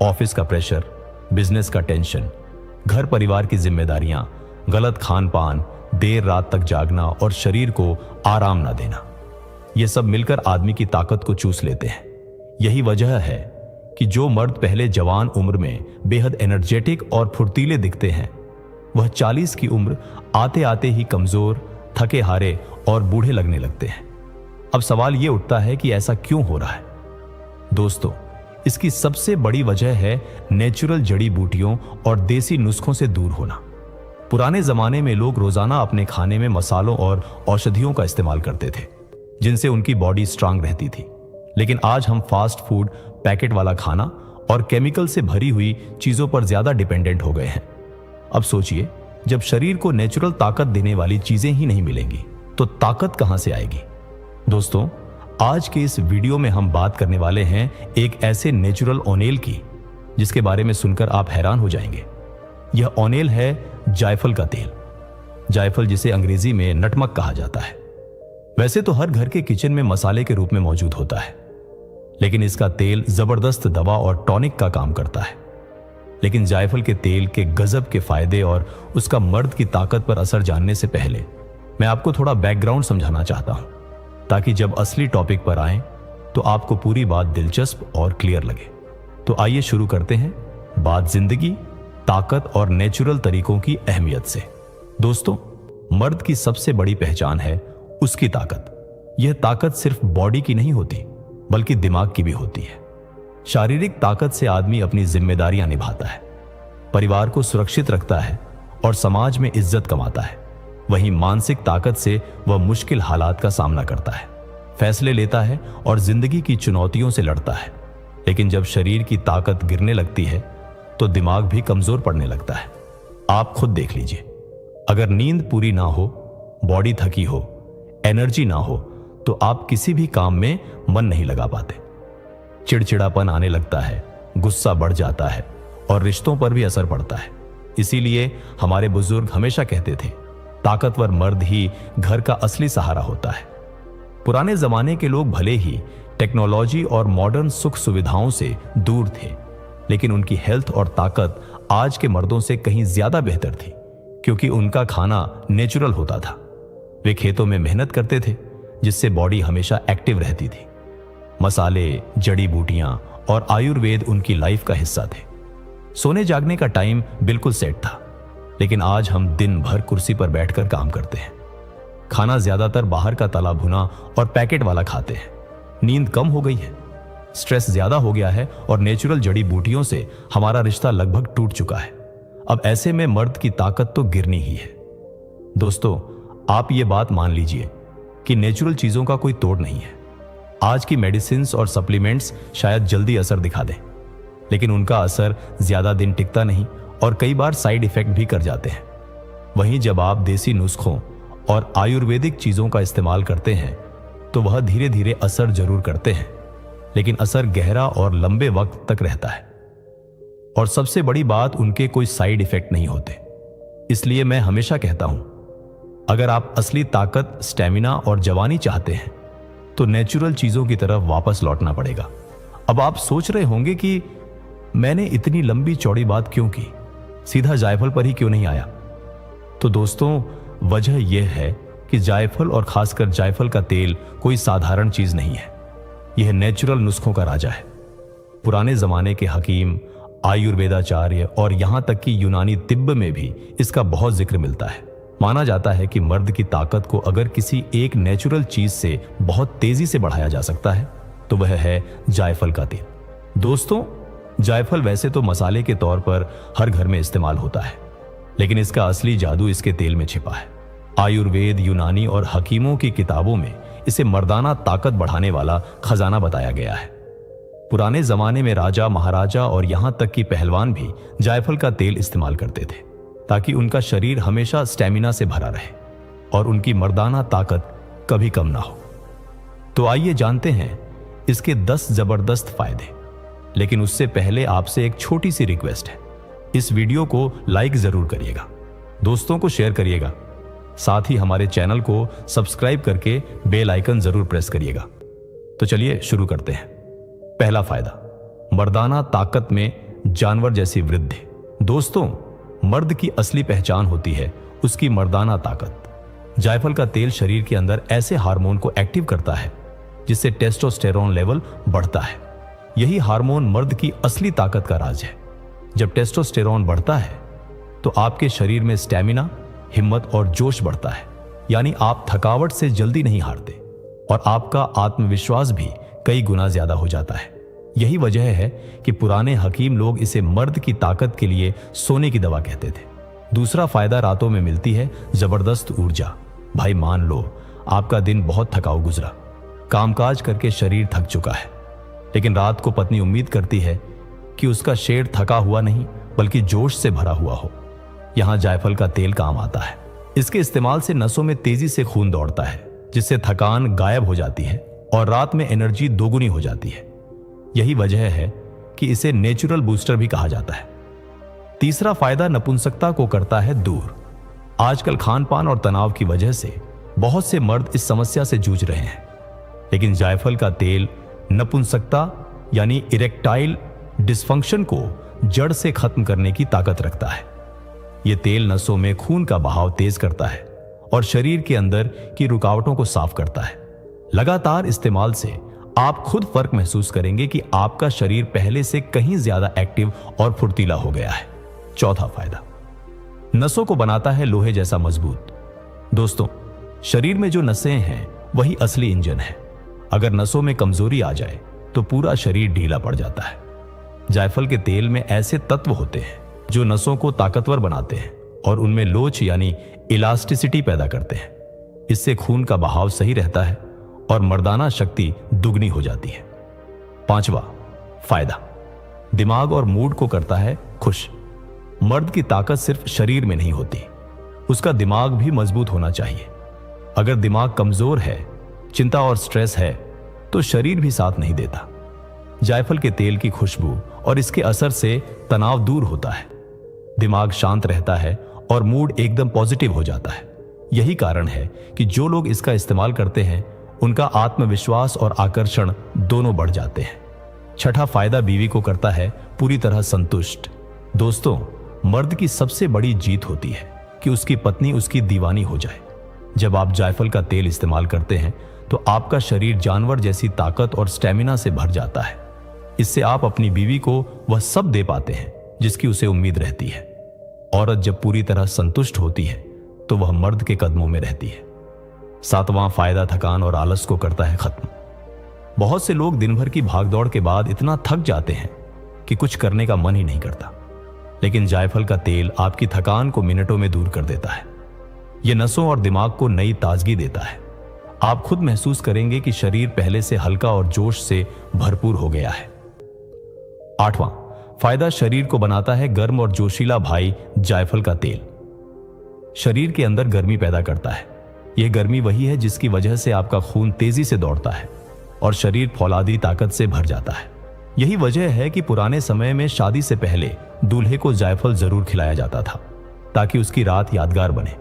Office का pressure, business का tension, घर परिवार की जिम्मेदारियां, गलत खान पान, देर रात तक जागना और शरीर को आराम ना देना, ये सब मिलकर आदमी की ताकत को चूस लेते हैं। यही वजह है कि जो मर्द पहले जवान उम्र में बेहद एनर्जेटिक और फुर्तीले दिखते हैं, वह 40 की उम्र आते आते ही कमजोर, थके हारे और बूढ़े लगने लगते हैं। अब सवाल यह उठता है कि ऐसा क्यों हो रहा है? दोस्तों, इसकी सबसे बड़ी वजह है नेचुरल जड़ी बूटियों और देसी नुस्खों से दूर होना। पुराने जमाने में लोग रोजाना अपने खाने में मसालों और औषधियों का इस्तेमाल करते थे, जिनसे उनकी बॉडी स्ट्रांग रहती थी। लेकिन आज हम फास्ट फूड, पैकेट वाला खाना और केमिकल से भरी हुई चीजों पर ज्यादा डिपेंडेंट हो गए हैं। अब सोचिए, जब शरीर को नेचुरल ताकत देने वाली चीजें ही नहीं मिलेंगी तो ताकत कहां से आएगी? दोस्तों, आज के इस वीडियो में हम बात करने वाले हैं एक ऐसे नेचुरल ओनेल की जिसके बारे में सुनकर आप हैरान हो जाएंगे। यह ओनेल है जायफल का तेल। जायफल, जिसे अंग्रेजी में नटमक कहा जाता है, वैसे तो हर घर के किचन में मसाले के रूप में मौजूद होता है, लेकिन इसका तेल जबरदस्त दवा और टॉनिक का काम करता है। लेकिन जायफल के तेल के गजब के फायदे और उसका मर्द की ताकत पर असर जानने से पहले मैं आपको थोड़ा बैकग्राउंड समझाना चाहता हूं, ताकि जब असली टॉपिक पर आए तो आपको पूरी बात दिलचस्प और क्लियर लगे। तो आइए शुरू करते हैं बात जिंदगी, ताकत और नेचुरल तरीकों की अहमियत से। दोस्तों, मर्द की सबसे बड़ी पहचान है उसकी ताकत। यह ताकत सिर्फ बॉडी की नहीं होती, बल्कि दिमाग की भी होती है। शारीरिक ताकत से आदमी अपनी जिम्मेदारियां निभाता है, परिवार को सुरक्षित रखता है और समाज में इज्जत कमाता है। वहीं मानसिक ताकत से वह मुश्किल हालात का सामना करता है, फैसले लेता है और जिंदगी की चुनौतियों से लड़ता है। लेकिन जब शरीर की ताकत गिरने लगती है तो दिमाग भी कमजोर पड़ने लगता है। आप खुद देख लीजिए, अगर नींद पूरी ना हो, बॉडी थकी हो, एनर्जी ना हो, तो आप किसी भी काम में मन नहीं लगा पाते। चिड़चिड़ापन आने लगता है, गुस्सा बढ़ जाता है और रिश्तों पर भी असर पड़ता है। इसीलिए हमारे बुजुर्ग हमेशा कहते थे, ताकतवर मर्द ही घर का असली सहारा होता है। पुराने जमाने के लोग भले ही टेक्नोलॉजी और मॉडर्न सुख सुविधाओं से दूर थे, लेकिन उनकी हेल्थ और ताकत आज के मर्दों से कहीं ज्यादा बेहतर थी, क्योंकि उनका खाना नेचुरल होता था। वे खेतों में मेहनत करते थे, जिससे बॉडी हमेशा एक्टिव रहती थी। मसाले, जड़ी बूटियां और आयुर्वेद उनकी लाइफ का हिस्सा थे। सोने जागने का टाइम बिल्कुल सेट था, लेकिन आज हम दिन भर कुर्सी पर बैठकर काम करते हैं। खाना ज्यादातर बाहर का तला भुना और पैकेट वाला खाते हैं। नींद कम हो गई है, स्ट्रेस ज्यादा हो गया है और नेचुरल जड़ी बूटियों से हमारा रिश्ता लगभग टूट चुका है। अब ऐसे में मर्द की ताकत तो गिरनी ही है। दोस्तों, आप ये बात मान लीजिए कि नेचुरल चीजों का कोई तोड़ नहीं है। आज की मेडिसिन्स और सप्लीमेंट्स शायद जल्दी असर दिखा दें, लेकिन उनका असर ज्यादा दिन टिकता नहीं और कई बार साइड इफेक्ट भी कर जाते हैं। वहीं जब आप देसी नुस्खों और आयुर्वेदिक चीजों का इस्तेमाल करते हैं तो वह धीरे धीरे असर जरूर करते हैं, लेकिन असर गहरा और लंबे वक्त तक रहता है। और सबसे बड़ी बात, उनके कोई साइड इफेक्ट नहीं होते। इसलिए मैं हमेशा कहता हूं, अगर आप असली ताकत, स्टेमिना और जवानी चाहते हैं तो नेचुरल चीजों की तरफ वापस लौटना पड़ेगा। अब आप सोच रहे होंगे कि मैंने इतनी लंबी चौड़ी बात क्यों की, सीधा जायफल पर ही क्यों नहीं आया? तो दोस्तों, वजह यह है कि जायफल और खासकर जायफल का तेल कोई साधारण चीज नहीं है। यह नेचुरल नुस्खों का राजा है। पुराने जमाने के हकीम, आयुर्वेदाचार्य और यहां तक कि यूनानी तिब्ब में भी इसका बहुत जिक्र मिलता है। माना जाता है कि मर्द की ताकत को अगर किसी एक नेचुरल चीज से बहुत तेजी से बढ़ाया जा सकता है तो वह है जायफल का तेल। दोस्तों, जायफल वैसे तो मसाले के तौर पर हर घर में इस्तेमाल होता है, लेकिन इसका असली जादू इसके तेल में छिपा है। आयुर्वेद, यूनानी और हकीमों की किताबों में इसे मर्दाना ताकत बढ़ाने वाला खजाना बताया गया है। पुराने जमाने में राजा, महाराजा और यहां तक कि पहलवान भी जायफल का तेल इस्तेमाल करते थे, ताकि उनका शरीर हमेशा स्टेमिना से भरा रहे और उनकी मर्दाना ताकत कभी कम ना हो। तो आइए जानते हैं इसके 10 जबरदस्त फायदे। लेकिन उससे पहले आपसे एक छोटी सी रिक्वेस्ट है, इस वीडियो को लाइक जरूर करिएगा, दोस्तों को शेयर करिएगा, साथ ही हमारे चैनल को सब्सक्राइब करके बेल आइकन जरूर प्रेस करिएगा। तो चलिए शुरू करते हैं। पहला फायदा, मर्दाना ताकत में जानवर जैसी वृद्धि। दोस्तों, मर्द की असली पहचान होती है उसकी मर्दाना ताकत। जायफल का तेल शरीर के अंदर ऐसे हार्मोन को एक्टिव करता है जिससे टेस्टोस्टेरोन लेवल बढ़ता है। यही हार्मोन मर्द की असली ताकत का राज है। जब टेस्टोस्टेरोन बढ़ता है तो आपके शरीर में स्टैमिना, हिम्मत और जोश बढ़ता है, यानी आप थकावट से जल्दी नहीं हारते और आपका आत्मविश्वास भी कई गुना ज्यादा हो जाता है। यही वजह है कि पुराने हकीम लोग इसे मर्द की ताकत के लिए सोने की दवा कहते थे। दूसरा फायदा, रातों में मिलती है जबरदस्त ऊर्जा। भाई मान लो आपका दिन बहुत थकाऊ गुजरा, कामकाज करके शरीर थक चुका है, लेकिन रात को पत्नी उम्मीद करती है कि उसका शेर थका हुआ नहीं बल्कि जोश से भरा हुआ हो। यहां जायफल का तेल काम आता है। इसके इस्तेमाल से नसों में तेजी से खून दौड़ता है, जिससे थकान गायब हो जाती है और रात में एनर्जी दोगुनी हो जाती है। यही वजह है कि इसे नेचुरल बूस्टर भी कहा जाता है। तीसरा फायदा, नपुंसकता को करता है दूर। आजकल खान पान और तनाव की वजह से बहुत से मर्द इस समस्या से जूझ रहे हैं, लेकिन जायफल का तेल नपुंसकता यानी इरेक्टाइल डिस्फंक्शन को जड़ से खत्म करने की ताकत रखता है। यह तेल नसों में खून का बहाव तेज करता है और शरीर के अंदर की रुकावटों को साफ करता है। लगातार इस्तेमाल से आप खुद फर्क महसूस करेंगे कि आपका शरीर पहले से कहीं ज्यादा एक्टिव और फुर्तीला हो गया है। चौथा फायदा, नसों को बनाता है लोहे जैसा मजबूत। दोस्तों, शरीर में जो नसें हैं वही असली इंजन है। अगर नसों में कमजोरी आ जाए तो पूरा शरीर ढीला पड़ जाता है। जायफल के तेल में ऐसे तत्व होते हैं जो नसों को ताकतवर बनाते हैं और उनमें लोच यानी इलास्टिसिटी पैदा करते हैं। इससे खून का बहाव सही रहता है और मर्दाना शक्ति दुगनी हो जाती है। पांचवा फायदा, दिमाग और मूड को करता है खुश। मर्द की ताकत सिर्फ शरीर में नहीं होती, उसका दिमाग भी मजबूत होना चाहिए। अगर दिमाग कमजोर है, चिंता और स्ट्रेस है, तो शरीर भी साथ नहीं देता। जायफल के तेल की खुशबू और इसके असर से तनाव दूर होता है, दिमाग शांत रहता है और मूड एकदम पॉजिटिव हो जाता है। यही कारण है कि जो लोग इसका इस्तेमाल करते हैं उनका आत्मविश्वास और आकर्षण दोनों बढ़ जाते हैं। छठा फायदा, बीवी को करता है पूरी तरह संतुष्ट। दोस्तों, मर्द की सबसे बड़ी जीत होती है कि उसकी पत्नी उसकी दीवानी हो जाए। जब आप जायफल का तेल इस्तेमाल करते हैं तो आपका शरीर जानवर जैसी ताकत और स्टैमिना से भर जाता है। इससे आप अपनी बीवी को वह सब दे पाते हैं जिसकी उसे उम्मीद रहती है। औरत जब पूरी तरह संतुष्ट होती है तो वह मर्द के कदमों में रहती है। सातवां फायदा, थकान और आलस को करता है खत्म। बहुत से लोग दिन भर की भागदौड़ के बाद इतना थक जाते हैं कि कुछ करने का मन ही नहीं करता, लेकिन जायफल का तेल आपकी थकान को मिनटों में दूर कर देता है। यह नसों और दिमाग को नई ताजगी देता है। आप खुद महसूस करेंगे कि शरीर पहले से हल्का और जोश से भरपूर हो गया है। आठवां फायदा, शरीर को बनाता है गर्म और जोशीला। भाई, जायफल का तेल शरीर के अंदर गर्मी पैदा करता है। यह गर्मी वही है जिसकी वजह से आपका खून तेजी से दौड़ता है और शरीर फौलादी ताकत से भर जाता है। यही वजह है कि पुराने समय में शादी से पहले दूल्हे को जायफल जरूर खिलाया जाता था ताकि उसकी रात यादगार बने।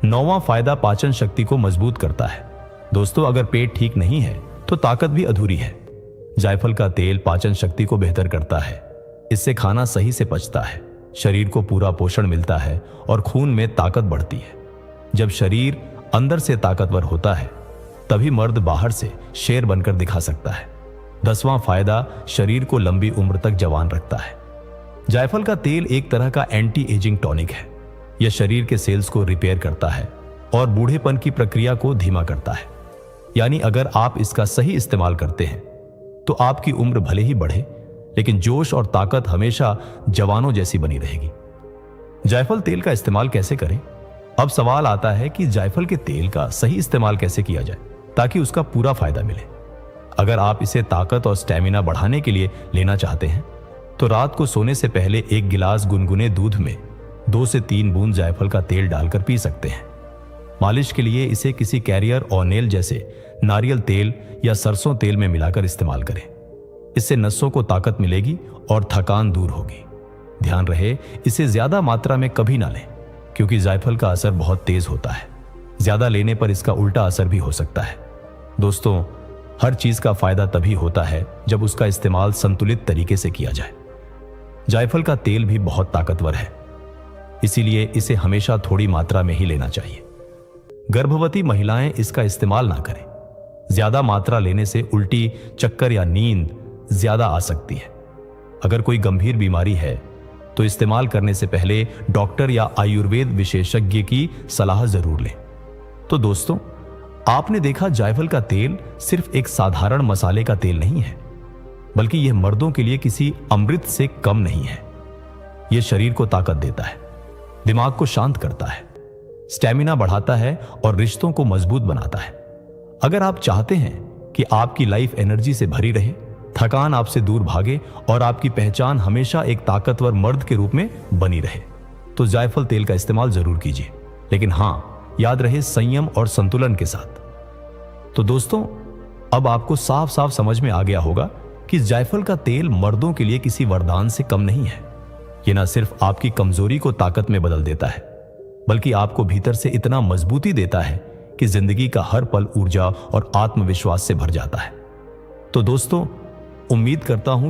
नौवां फायदा, पाचन शक्ति को मजबूत करता है। दोस्तों, अगर पेट ठीक नहीं है तो ताकत भी अधूरी है। जायफल का तेल पाचन शक्ति को बेहतर करता है। इससे खाना सही से पचता है, शरीर को पूरा पोषण मिलता है और खून में ताकत बढ़ती है। जब शरीर अंदर से ताकतवर होता है तभी मर्द बाहर से शेर बनकर दिखा सकता है। 10वां फायदा, शरीर को लंबी उम्र तक जवान रखता है। जायफल का तेल एक तरह का एंटी एजिंग टॉनिक है। यह शरीर के सेल्स को रिपेयर करता है और बूढ़ेपन की प्रक्रिया को धीमा करता है। यानी अगर आप इसका सही इस्तेमाल करते हैं तो आपकी उम्र भले ही बढ़े, लेकिन जोश और ताकत हमेशा जवानों जैसी बनी रहेगी। जायफल तेल का इस्तेमाल कैसे करें? अब सवाल आता है कि जायफल के तेल का सही इस्तेमाल कैसे किया जाए ताकि उसका पूरा फायदा मिले। अगर आप इसे ताकत और स्टैमिना बढ़ाने के लिए लेना चाहते हैं तो रात को सोने से पहले 1 गिलास गुनगुने दूध में 2 से 3 बूंद जायफल का तेल डालकर पी सकते हैं। मालिश के लिए इसे किसी कैरियर ऑनेल जैसे नारियल तेल या सरसों तेल में मिलाकर इस्तेमाल करें। इससे नसों को ताकत मिलेगी और थकान दूर होगी। ध्यान रहे, इसे ज्यादा मात्रा में कभी ना लें क्योंकि जायफल का असर बहुत तेज होता है। ज्यादा लेने पर इसका उल्टा असर भी हो सकता है। दोस्तों, हर चीज का फायदा तभी होता है जब उसका इस्तेमाल संतुलित तरीके से किया जाए। जायफल का तेल भी बहुत ताकतवर है, इसीलिए इसे हमेशा थोड़ी मात्रा में ही लेना चाहिए। गर्भवती महिलाएं इसका इस्तेमाल ना करें। ज्यादा मात्रा लेने से उल्टी, चक्कर या नींद ज्यादा आ सकती है। अगर कोई गंभीर बीमारी है तो इस्तेमाल करने से पहले डॉक्टर या आयुर्वेद विशेषज्ञ की सलाह जरूर लें। तो दोस्तों, आपने देखा जायफल का तेल सिर्फ एक साधारण मसाले का तेल नहीं है, बल्कि यह मर्दों के लिए किसी अमृत से कम नहीं है। यह शरीर को ताकत देता है, दिमाग को शांत करता है, स्टेमिना बढ़ाता है और रिश्तों को मजबूत बनाता है। अगर आप चाहते हैं कि आपकी लाइफ एनर्जी से भरी रहे, थकान आपसे दूर भागे और आपकी पहचान हमेशा एक ताकतवर मर्द के रूप में बनी रहे, तो जायफल तेल का इस्तेमाल जरूर कीजिए। लेकिन हां, याद रहे, संयम और संतुलन के साथ। तो दोस्तों, अब आपको साफ साफ समझ में आ गया होगा कि जायफल का तेल मर्दों के लिए किसी वरदान से कम नहीं है। यह ना सिर्फ आपकी कमजोरी को ताकत में बदल देता है, बल्कि आपको भीतर से इतना मजबूती देता है कि जिंदगी का हर पल ऊर्जा और आत्मविश्वास से भर जाता है। तो दोस्तों, उम्मीद करता हूं